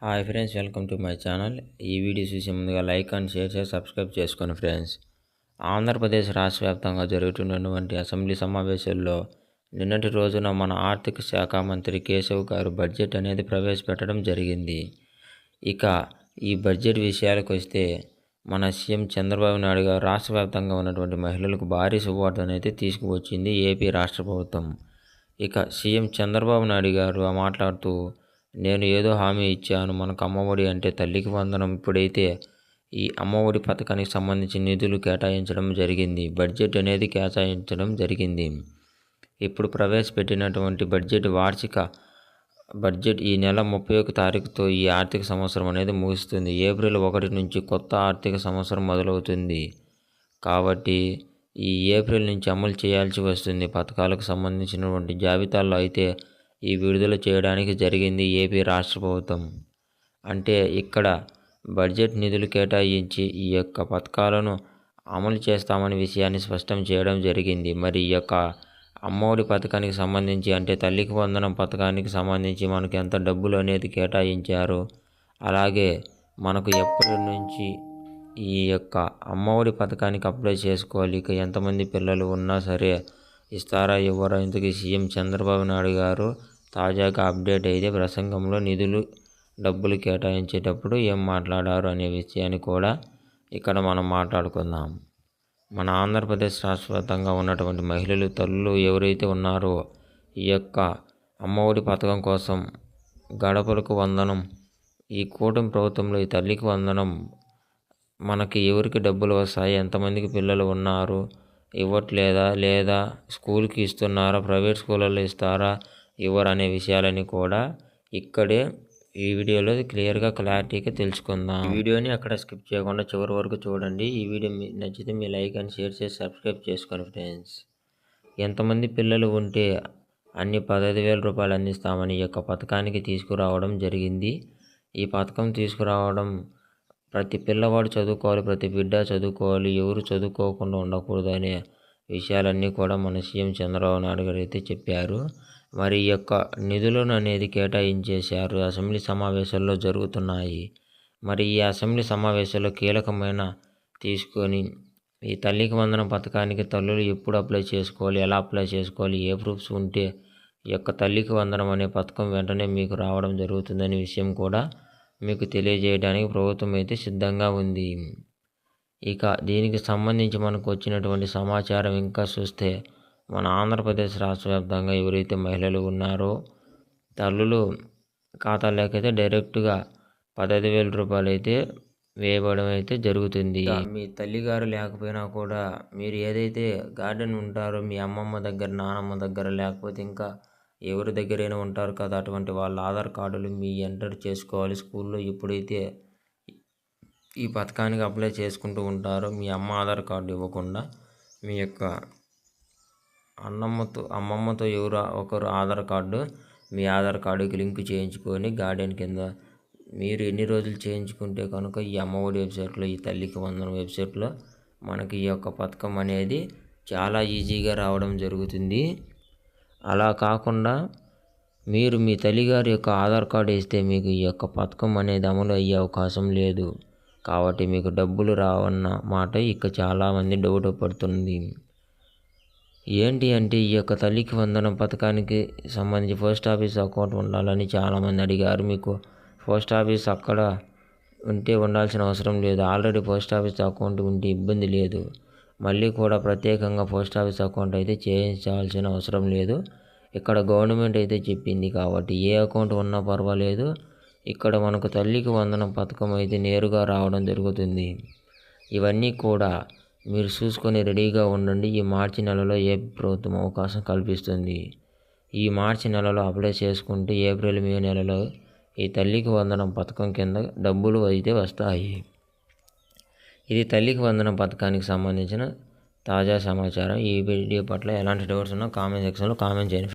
Hi friends, welcome to my channel. ఈ video చూసే ముందుగా లైక్ అండ్ షేర్ చేసి సబ్స్క్రైబ్ చేసుకోండి ఫ్రెండ్స్. ఆంధ్రప్రదేశ్ రాష్ట్ర వ్యాప్తంగా జరుగుతున్నటువంటి అసెంబ్లీ సమావేశాల్లో నిన్నటి రోజున మన ఆర్థిక శాఖ మంత్రి కేశవ్ గారు బడ్జెట్ అనేది ప్రవేశపెట్టడం జరిగింది. ఇక ఈ బడ్జెట్ విషయాలకు వస్తే మన సీఎం చంద్రబాబు నాయుడు గారు రాష్ట్ర వ్యాప్తంగా ఉన్నటువంటి మహిళలకు భారీ శుభవార్తను అయితే తీసుకువచ్చింది ఏపీ రాష్ట్ర ప్రభుత్వం. ఇక సీఎం చంద్రబాబు నాయుడు గారు మాట్లాడుతూ, నేను ఏదో హామీ ఇచ్చాను, మనకు అమ్మఒడి అంటే తల్లికి వందనం. ఇప్పుడైతే ఈ అమ్మఒడి పథకానికి సంబంధించి నిధులు కేటాయించడం జరిగింది, బడ్జెట్ అనేది కేటాయించడం జరిగింది. ఇప్పుడు ప్రవేశపెట్టినటువంటి వార్షిక బడ్జెట్ ఈ నెల 31 తారీఖుతో ఈ ఆర్థిక సంవత్సరం అనేది ముగుస్తుంది. ఏప్రిల్ 1 నుంచి కొత్త ఆర్థిక సంవత్సరం మొదలవుతుంది. కాబట్టి ఈ ఏప్రిల్ నుంచి అమలు చేయాల్సి వస్తుంది. పథకాలకు సంబంధించినటువంటి జాబితాల్లో అయితే ఈ విడుదల చేయడానికి జరిగింది ఏపీ రాష్ట్ర ప్రభుత్వం. అంటే ఇక్కడ బడ్జెట్ నిధులు కేటాయించి ఈ యొక్క పథకాలను అమలు చేస్తామనే విషయాన్ని స్పష్టం చేయడం జరిగింది. మరి ఈ యొక్క అమ్మఒడి పథకానికి సంబంధించి, అంటే తల్లికి వందనం పథకానికి సంబంధించి మనకు ఎంత డబ్బులు అనేది కేటాయించారు, అలాగే మనకు ఎప్పటి నుంచి ఈ యొక్క అమ్మఒడి పథకానికి అప్లై చేసుకోవాలి, ఇక ఎంతమంది పిల్లలు ఉన్నా సరే ఇస్తారా ఇవ్వరా, ఇంతకీ సీఎం చంద్రబాబు నాయుడు గారు తాజాగా అప్డేట్ అయితే ప్రసంగంలో డబ్బులు కేటాయించేటప్పుడు ఏం మాట్లాడారు అనే విషయాన్ని కూడా ఇక్కడ మనం మాట్లాడుకుందాం. మన ఆంధ్రప్రదేశ్ రాష్ట్ర వ్యాప్తంగా ఉన్నటువంటి మహిళలు, తల్లులు ఎవరైతే ఉన్నారో ఈ యొక్క అమ్మఒడి పథకం కోసం గడపలకు వందనం, ఈ కూటమి ప్రభుత్వంలో ఈ తల్లికి వందనం మనకి ఎవరికి డబ్బులు వస్తాయి, ఎంతమందికి పిల్లలు ఉన్నారు, ఇవ్వట్లేదా, లేదా స్కూల్కి ఇస్తున్నారా, ప్రైవేట్ స్కూళ్ళల్లో ఇస్తారా, ఇవ్వరు అనే విషయాలని కూడా ఇక్కడే ఈ వీడియోలో క్లారిటీగా తెలుసుకుందాం. ఈ వీడియోని అక్కడ స్కిప్ చేయకుండా చివరి వరకు చూడండి. ఈ వీడియో నచ్చితే మీ లైక్ అండ్ షేర్ చేసి సబ్స్క్రైబ్ చేసుకోండి ఫ్రెండ్స్. ఎంతమంది పిల్లలు ఉంటే అన్ని 15,000 రూపాయలు అందిస్తామని ఈ యొక్క పథకానికి తీసుకురావడం జరిగింది. ఈ పథకం తీసుకురావడం ప్రతి పిల్లవాడు చదువుకోవాలి, ప్రతి బిడ్డ చదువుకోవాలి, ఎవరు చదువుకోకుండా ఉండకూడదు అనే విషయాలన్నీ కూడా మన సీఎం చంద్రబాబు నాయుడు గారు అయితే చెప్పారు. మరి ఈ యొక్క నిధులను అనేది కేటాయించేశారు, అసెంబ్లీ సమావేశాల్లో జరుగుతున్నాయి. మరి ఈ అసెంబ్లీ సమావేశాల్లో కీలకమైన తీసుకొని ఈ తల్లికి వందనం పథకానికి తల్లులు ఎప్పుడు అప్లై చేసుకోవాలి, ఎలా అప్లై చేసుకోవాలి, ఏ ప్రూఫ్స్ ఉంటే ఈ యొక్క తల్లికి వందనం అనే పథకం వెంటనే మీకు రావడం జరుగుతుందనే విషయం కూడా మీకు తెలియజేయడానికి ప్రభుత్వం అయితే సిద్ధంగా ఉంది. ఇక దీనికి సంబంధించి మనకు వచ్చినటువంటి సమాచారం ఇంకా చూస్తే, మన ఆంధ్రప్రదేశ్ రాష్ట్ర వ్యాప్తంగా ఎవరైతే మహిళలు ఉన్నారో తల్లులు ఖాతాలోకైతే డైరెక్ట్గా 15,000 రూపాయలు అయితే వేయబడడం అయితే జరుగుతుంది. మీ తల్లిగారు లేకపోయినా కూడా మీరు ఏదైతే గార్డెన్ ఉంటారో మీ అమ్మమ్మ దగ్గర, నానమ్మ దగ్గర, లేకపోతే ఇంకా ఎవరి దగ్గరైనా ఉంటారు కదా, అటువంటి వాళ్ళ ఆధార్ కార్డులు మీ ఎంటర్ చేసుకోవాలి. స్కూల్లో ఎప్పుడైతే ఈ పథకానికి అప్లై చేసుకుంటూ ఉంటారో మీ అమ్మ ఆధార్ కార్డు ఇవ్వకుండా మీ యొక్క అమ్మమ్మతో ఎవరు ఒకరు ఆధార్ కార్డు, మీ ఆధార్ కార్డుకి లింక్ చేయించుకొని గార్డెన్ కింద మీరు ఎన్ని రోజులు చేయించుకుంటే కనుక ఈ అమ్మఒడి వెబ్సైట్లో, ఈ తల్లికి వందనం వెబ్సైట్లో మనకి ఈ యొక్క పథకం అనేది చాలా ఈజీగా రావడం జరుగుతుంది. అలా కాకుండా మీరు మీ తల్లిగారి యొక్క ఆధార్ కార్డు వేస్తే మీకు ఈ యొక్క పథకం అనేది అమలు అయ్యే అవకాశం లేదు. కాబట్టి మీకు డబ్బులు రావన్న మాట ఇక చాలామంది డౌట్ పడుతుంది. ఏంటి అంటే ఈ యొక్క తల్లికి వందనం పథకానికి సంబంధించి పోస్ట్ ఆఫీస్ అకౌంట్ ఉండాలని చాలామంది అడిగారు. మీకు పోస్ట్ ఆఫీస్ అక్కడ ఉంటే ఉండాల్సిన అవసరం లేదు, ఆల్రెడీ పోస్ట్ ఆఫీస్ అకౌంట్ ఉంటే ఇబ్బంది లేదు. మళ్ళీ కూడా ప్రత్యేకంగా పోస్ట్ ఆఫీస్ అకౌంట్ అయితే చేయించాల్సిన అవసరం లేదు. ఇక్కడ గవర్నమెంట్ అయితే చెప్పింది కాబట్టి ఏ అకౌంట్ ఉన్నా పర్వాలేదు. ఇక్కడ మనకు తల్లికి వందనం పథకం అయితే నేరుగా రావడం జరుగుతుంది. ఇవన్నీ కూడా మీరు చూసుకొని రెడీగా ఉండండి. ఈ మార్చి నెలలో ఏపీ ప్రభుత్వం అవకాశం కల్పిస్తుంది. ఈ మార్చి నెలలో అప్లై చేసుకుంటే ఏప్రిల్, మే నెలలో ఈ తల్లికి వందనం పథకం కింద డబ్బులు అయితే వస్తాయి. ఇది తల్లికి వందనం పథకానికి సంబంధించిన తాజా సమాచారం. ఈ వీడియో పట్ల ఎలాంటి డౌట్స్ ఉన్నా కామెంట్ సెక్షన్లో కామెంట్ చేయండి.